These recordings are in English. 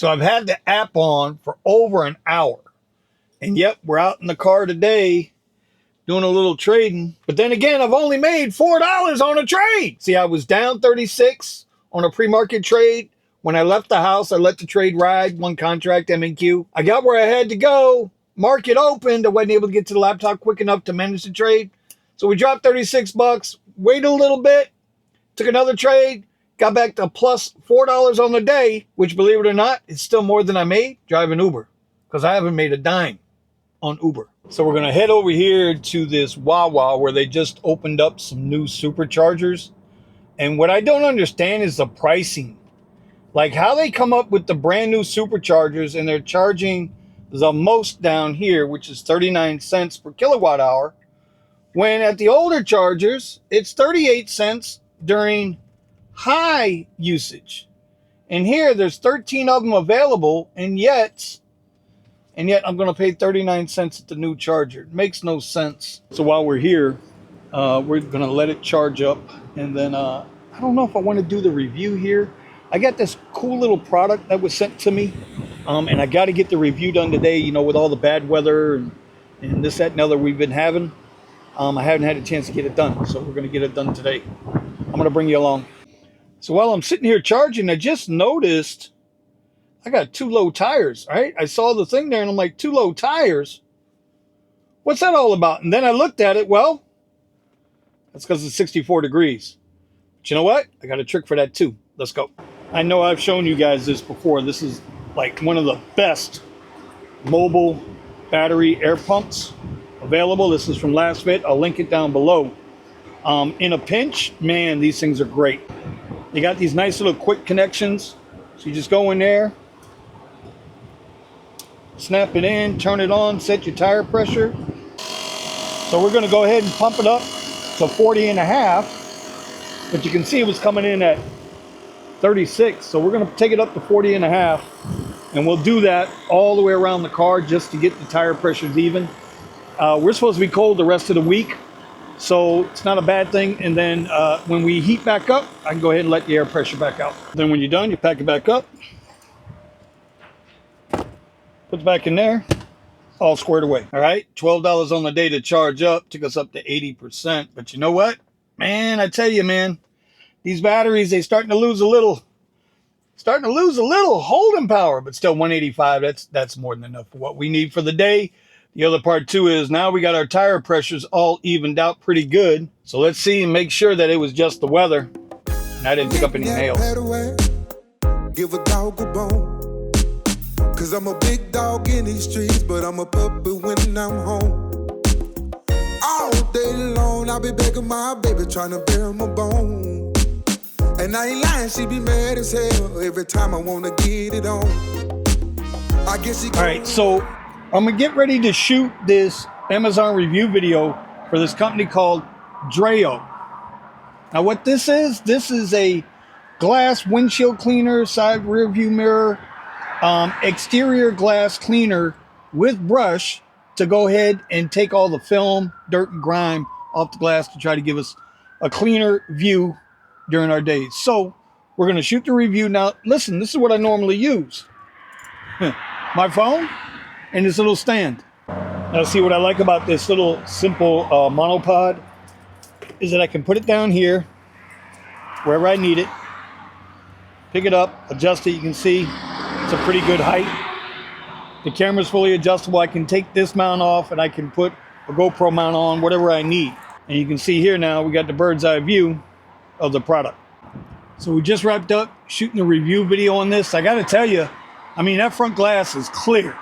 So I've had the app on for over an hour. And yep, we're out in the car today doing a little trading. But then again, I've only made $4 on a trade. See, I was down 36 on a pre-market trade. When I left the house, I let the trade ride, one contract, MNQ. I got where I had to go. Market opened. I wasn't able to get to the laptop quick enough to manage the trade. So we dropped 36 bucks, waited a little bit, took another trade, got back to plus $4 on the day, which, believe it or not, is still more than I made driving Uber, because I haven't made a dime on Uber. So we're going to head over here to this Wawa where they just opened up some new superchargers. And what I don't understand is the pricing. Like how they come up with the brand new superchargers and they're charging the most down here, which is 39 cents per kilowatt hour, when at the older chargers, it's 38 cents during high usage. And here there's 13 of them available, and yet I'm going to pay 39 cents at the new charger. It makes no sense. So while we're here, we're going to let it charge up, and then I don't know if I want to do the review here. I got this cool little product that was sent to me, and I got to get the review done today, you know, with all the bad weather and this, that, and other we've been having. I haven't had a chance to get it done, so we're going to get it done today. I'm going to bring you along. So while I'm sitting here charging, I just noticed I got 2 low tires, right? I saw the thing there, and I'm like, 2 low tires? What's that all about? And then I looked at it. Well, that's because it's 64 degrees. But you know what? I got a trick for that too. Let's go. I know I've shown you guys this before. This is like one of the best mobile battery air pumps available. This is from Last Fit. I'll link it down below. In a pinch, man, these things are great. They got these nice little quick connections. So you just go in there, snap it in, turn it on, set your tire pressure. So we're going to go ahead and pump it up to 40.5. But you can see it was coming in at 36. So we're going to take it up to 40.5. And we'll do that all the way around the car just to get the tire pressures even. We're supposed to be cold the rest of the week, so it's not a bad thing. And then when we heat back up, I can go ahead and let the air pressure back out. Then when you're done, you pack it back up, put it back in there, all squared away. All right, $12 on the day to charge up, took us up to 80%. But you know what, man, I tell you, man, these batteries, they're starting to lose a little holding power, but still 185, that's more than enough for what we need for the day. The other part too is now we got our tire pressures all evened out pretty good. So let's see and make sure that it was just the weather and I didn't pick up any nails. Give a dog a bone, 'cause I'm a big dog in these streets, but I'm a puppy when I'm home. All day long I'll be begging my baby, trying to bear my bone. And I ain't lying, she be mad as hell every time I wanna get it on. I guess she. All right, so I'm gonna get ready to shoot this Amazon review video for this company called Dreo. Now what this is a glass windshield cleaner, side rear view mirror, exterior glass cleaner with brush to go ahead and take all the film, dirt, and grime off the glass to try to give us a cleaner view during our days. So we're gonna shoot the review. Now listen, this is what I normally use. My phone and this little stand. Now see, what I like about this little simple monopod is that I can put it down here wherever I need it, pick it up, adjust it. You can see it's a pretty good height. The camera's fully adjustable. I can take this mount off and I can put a GoPro mount on, whatever I need. And you can see here now we got the bird's eye view of the product. So we just wrapped up shooting the review video on this. I gotta tell you, I mean, that front glass is clear.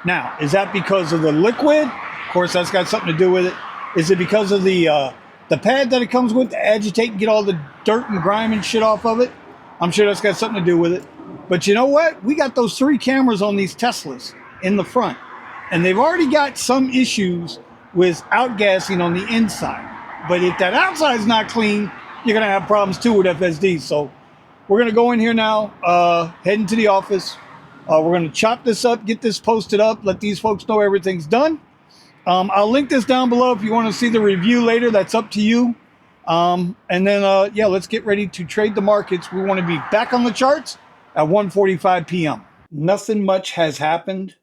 Now, is that because of the liquid? Of course, that's got something to do with it. Is it because of the pad that it comes with to agitate and get all the dirt and grime and shit off of it? I'm sure that's got something to do with it. But you know what? We got those 3 cameras on these Teslas in the front. And they've already got some issues with outgassing on the inside. But if that outside's not clean, you're going to have problems too with FSD. So we're going to go in here now, heading to the office. We're going to chop this up, get this posted up, let these folks know everything's done. I'll link this down below if you want to see the review later. That's up to you. And then, yeah, let's get ready to trade the markets. We want to be back on the charts at 1:45 p.m. nothing much has happened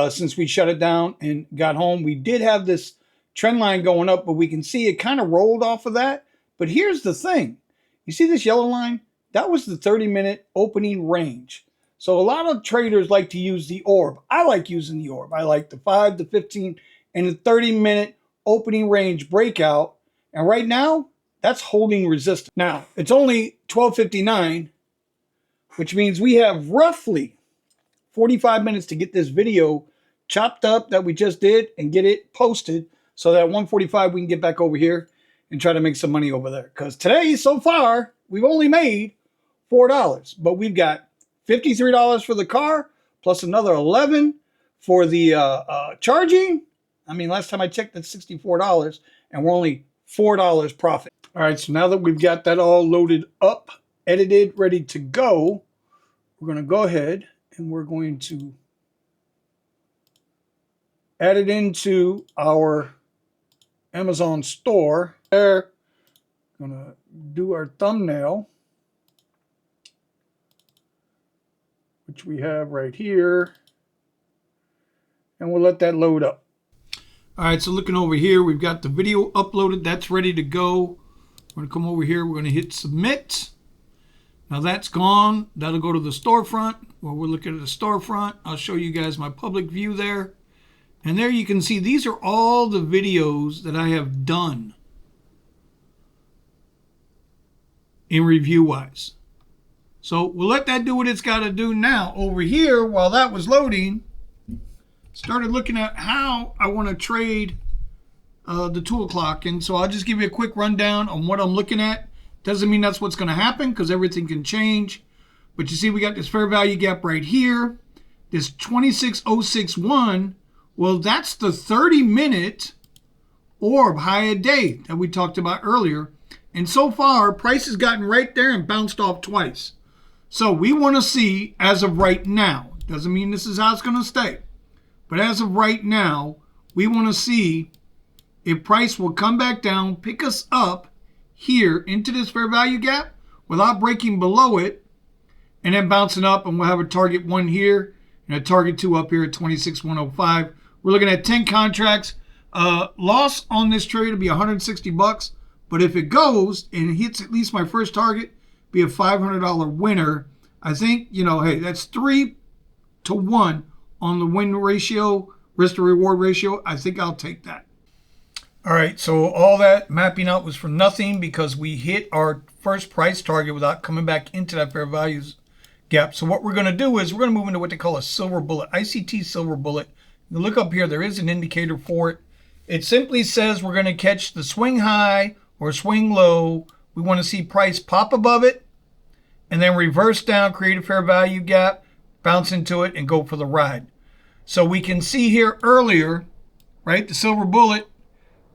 since we shut it down and got home. We did have this trend line going up, but we can see it kind of rolled off of that. But here's the thing. You see this yellow line? That was the 30-minute opening range. So a lot of traders like to use the orb. I like using the orb. I like the 5, the 15, and the 30-minute opening range breakout. And right now, that's holding resistance. Now, it's only 12:59, which means we have roughly 45 minutes to get this video chopped up that we just did and get it posted so that at 1:45 we can get back over here and try to make some money over there. Because today, so far, we've only made $4, but we've got $53 for the car, plus another $11 for the charging. I mean, last time I checked, that's $64, and we're only $4 profit. All right, so now that we've got that all loaded up, edited, ready to go, we're going to go ahead and we're going to add it into our Amazon store. There, going to do our thumbnail, which we have right here, and we'll let that load up. All right, so looking over here, we've got the video uploaded. That's ready to go. We're going to come over here. We're going to hit submit. Now that's gone. That'll go to the storefront. Well, we're looking at the storefront. I'll show you guys my public view there. And there you can see these are all the videos that I have done in review-wise. So we'll let that do what it's got to do now. Over here, while that was loading, started looking at how I want to trade the 2 o'clock. And so I'll just give you a quick rundown on what I'm looking at. Doesn't mean that's what's going to happen because everything can change. But you see we got this fair value gap right here. This 26061, well, that's the 30-minute orb high a day that we talked about earlier. And so far, price has gotten right there and bounced off twice. So we want to see, as of right now, doesn't mean this is how it's going to stay. But as of right now, we want to see if price will come back down, pick us up here into this fair value gap without breaking below it, and then bouncing up, and we'll have a target 1 here and a target 2 up here at 26,105. We're looking at 10 contracts. Loss on this trade will be $160, but if it goes and it hits at least my first target, be a $500 winner. I think, you know, hey, that's 3 to 1 on the win ratio, risk to reward ratio. I think I'll take that. All right, so all that mapping out was for nothing because we hit our first price target without coming back into that fair values gap. So what we're going to do is we're going to move into what they call a silver bullet, ICT silver bullet. You look up here, there is an indicator for it. It simply says we're going to catch the swing high or swing low. We want to see price pop above it and then reverse down, create a fair value gap, bounce into it, and go for the ride. So we can see here earlier, right, the silver bullet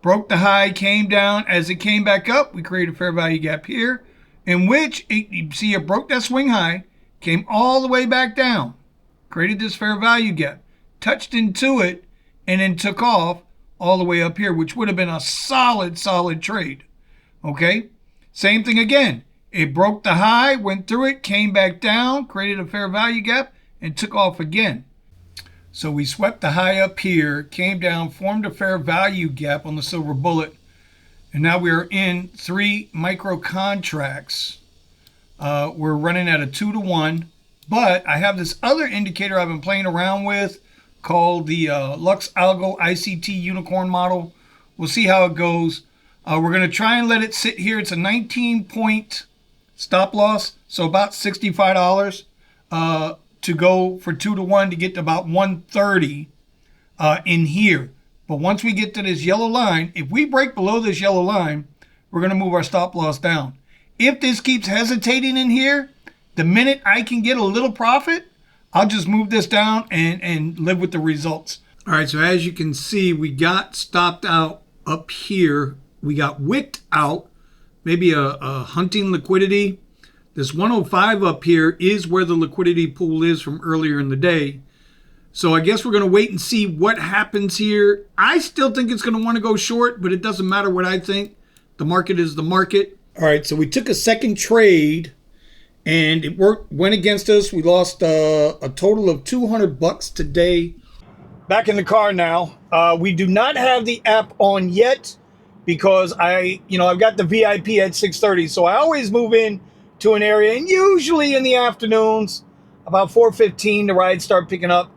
broke the high, came down. As it came back up, we created a fair value gap here, in which you see it broke that swing high, came all the way back down, created this fair value gap, touched into it, and then took off all the way up here, which would have been a solid trade. Okay? Same thing again. It broke the high, went through it, came back down, created a fair value gap, and took off again. So we swept the high up here, came down, formed a fair value gap on the silver bullet, and now we are in 3 micro contracts. We're running at a 2 to 1, but I have this other indicator I've been playing around with called the Lux Algo ICT Unicorn model. We'll see how it goes. We're going to try and let it sit here. It's a 19-point stop loss, so about $65 to go for 2 to 1 to get to about 130 in here. But once we get to this yellow line, if we break below this yellow line, we're going to move our stop loss down. If this keeps hesitating in here, the minute I can get a little profit, I'll just move this down and live with the results. All right, so as you can see, we got stopped out up here. We got wicked out, maybe a hunting liquidity. This 105 up here is where the liquidity pool is from earlier in the day. So I guess we're going to wait and see what happens here. I still think it's going to want to go short, but it doesn't matter what I think. The market is the market. All right, so we took a second trade and it went against us. We lost a total of $200 today. Back in the car now. We do not have the app on yet because I've got the VIP at 6:30, so I always move in to an area, and usually in the afternoons, about 4:15, the rides start picking up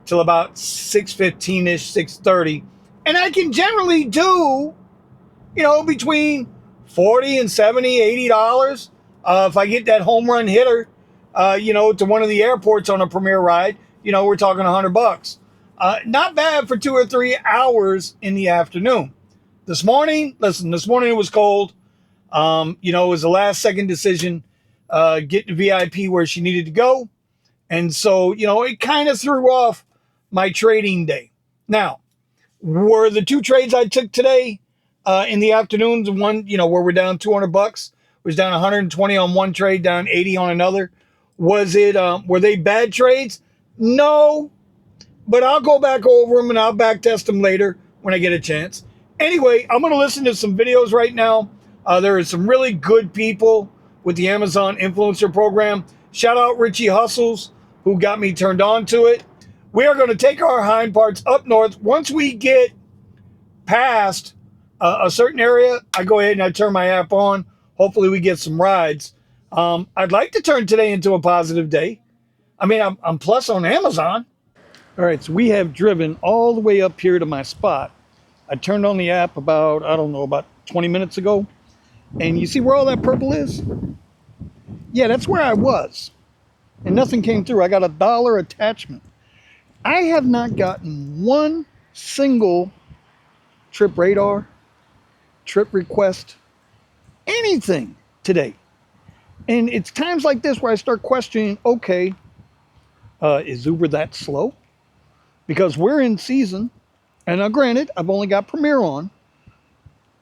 till about 6:15ish, 6:30, and I can generally do, between 40 and 70, $80. If I get that home run hitter, to one of the airports on a Premier ride, we're talking $100. Not bad for 2 or 3 hours in the afternoon. This morning it was cold. It was a last second decision, getting the VIP where she needed to go. And so, it kind of threw off my trading day. Now, were the 2 trades I took today, in the afternoons, one, where we're down $200, was down 120 on one trade, down 80 on another. Were they bad trades? No, but I'll go back over them and I'll back test them later when I get a chance. Anyway, I'm going to listen to some videos right now. There are some really good people with the Amazon Influencer Program. Shout out Richie Hustles, who got me turned on to it. We are going to take our hind parts up north. Once we get past a certain area, I go ahead and I turn my app on. Hopefully we get some rides. I'd like to turn today into a positive day. I mean, I'm plus on Amazon. All right, so we have driven all the way up here to my spot. I turned on the app about 20 minutes ago. And you see where all that purple is? Yeah, that's where I was. And nothing came through. I got $1 attachment. I have not gotten one single trip radar, trip request, anything today. And it's times like this where I start questioning, okay, is Uber that slow? Because we're in season. And now, granted, I've only got Premier on.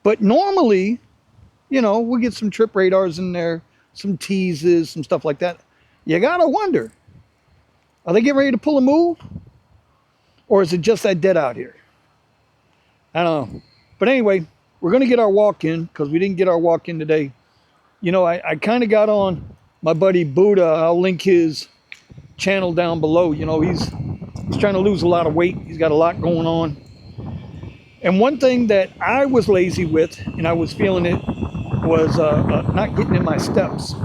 But normally, we get some trip radars in there, some teases, some stuff like that. You got to wonder, are they getting ready to pull a move? Or is it just that dead out here? I don't know. But anyway, we're going to get our walk in because we didn't get our walk in today. I kind of got on my buddy Buddha. I'll link his channel down below. He's trying to lose a lot of weight. He's got a lot going on. And one thing that I was lazy with, and I was feeling it, was not getting in my steps.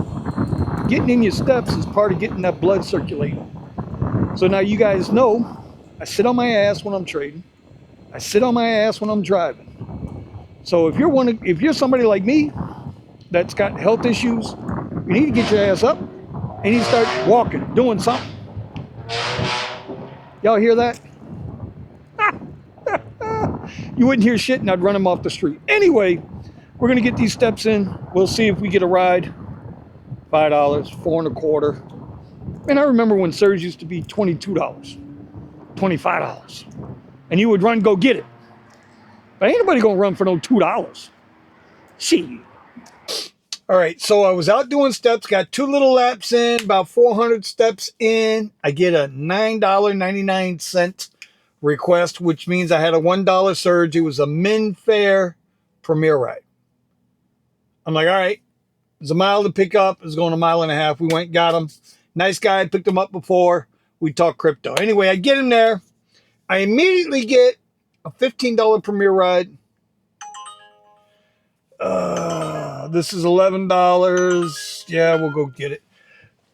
Getting in your steps is part of getting that blood circulating. So now you guys know, I sit on my ass when I'm trading. I sit on my ass when I'm driving. So if you're somebody like me that's got health issues, you need to get your ass up and you start walking, doing something. Y'all hear that? You wouldn't hear shit and I'd run them off the street. Anyway, we're going to get these steps in. We'll see if we get a ride. $5, $4.25. And I remember when surge used to be $22, $25. And you would run, go get it. But ain't nobody going to run for no $2. Shit. All right, so I was out doing steps, got 2 little laps in, about 400 steps in. I get a $9.99 request, which means I had a $1 surge. It was a min fare Premier ride. I'm like, all right, it's a mile to pick up. It's going a mile and a half. We went, got him. Nice guy, picked him up before. We talked crypto. Anyway, I get him there. I immediately get a $15 Premier ride. This is $11. Yeah, we'll go get it.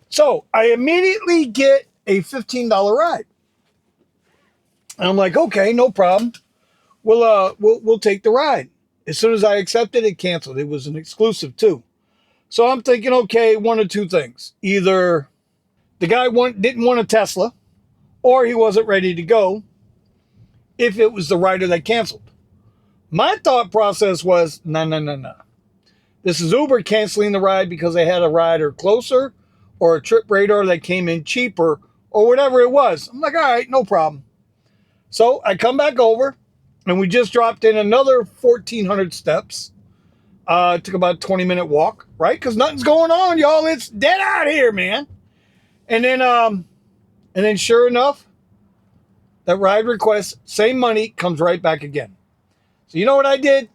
So I immediately get a $15 ride. And I'm like, okay, no problem. We'll take the ride. As soon as I accepted, it canceled. It was an exclusive too. So I'm thinking, okay, one of two things. Either the guy didn't want a Tesla, or he wasn't ready to go if it was the rider that canceled. My thought process was, no. This is Uber canceling the ride because they had a rider closer or a trip radar that came in cheaper or whatever it was. I'm like, all right, no problem. So I come back over and we just dropped in another 1,400 steps. Took about a 20-minute walk, right? Because nothing's going on, y'all. It's dead out here, man. And then sure enough, that ride request, same money, comes right back again. So you know what I did?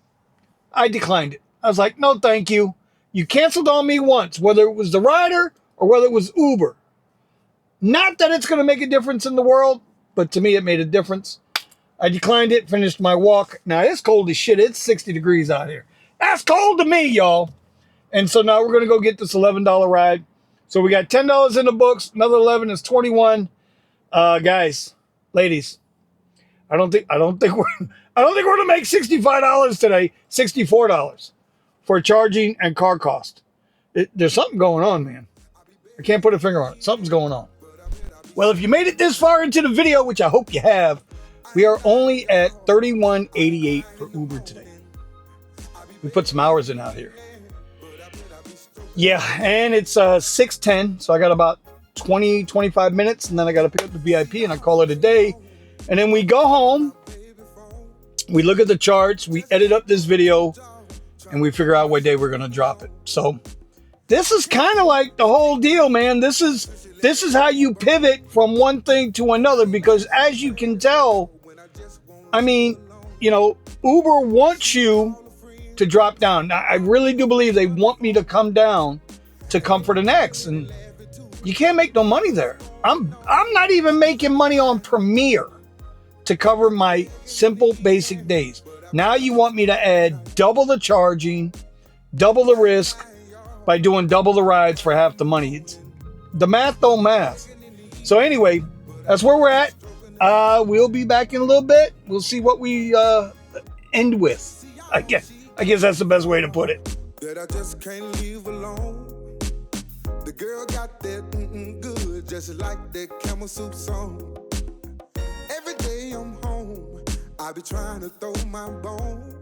I declined it. I was like, no, thank you. You canceled on me once, whether it was the rider or whether it was Uber. Not that it's going to make a difference in the world, but to me it made a difference. I declined it, finished my walk. Now it's cold as shit. It's 60 degrees out here. That's cold to me, y'all. And so now we're going to go get this $11 ride. So we got $10 in the books. Another 11 is 21. Guys, ladies, I don't think we're going to make $65 today. $64 for charging and car cost. There's something going on, man. I can't put a finger on it. Something's going on. Well, if you made it this far into the video, which I hope you have, we are only at $31.88 for Uber today. We put some hours in out here. Yeah, and it's 6:10, so I got about 25 minutes, and then I got to pick up the VIP, and I call it a day. And then we go home, we look at the charts, we edit up this video, and we figure out what day we're going to drop it. So this is kind of like the whole deal, man. This is how you pivot from one thing to another, because as you can tell, I mean, you know, Uber wants you to drop down. Now, I really do believe they want me to come down to Comfort and X, and you can't make no money there. I'm not even making money on Premier to cover my simple basic days. Now you want me to add double the charging, double the risk by doing double the rides for half the money. The math don't math. So anyway, that's where we're at. We'll be back in a little bit. We'll see what we end with. I guess that's the best way to put it. That I just can't leave alone. The girl got that good, just like that Camel Soup song. Every day I'm home, I be trying to throw my bone.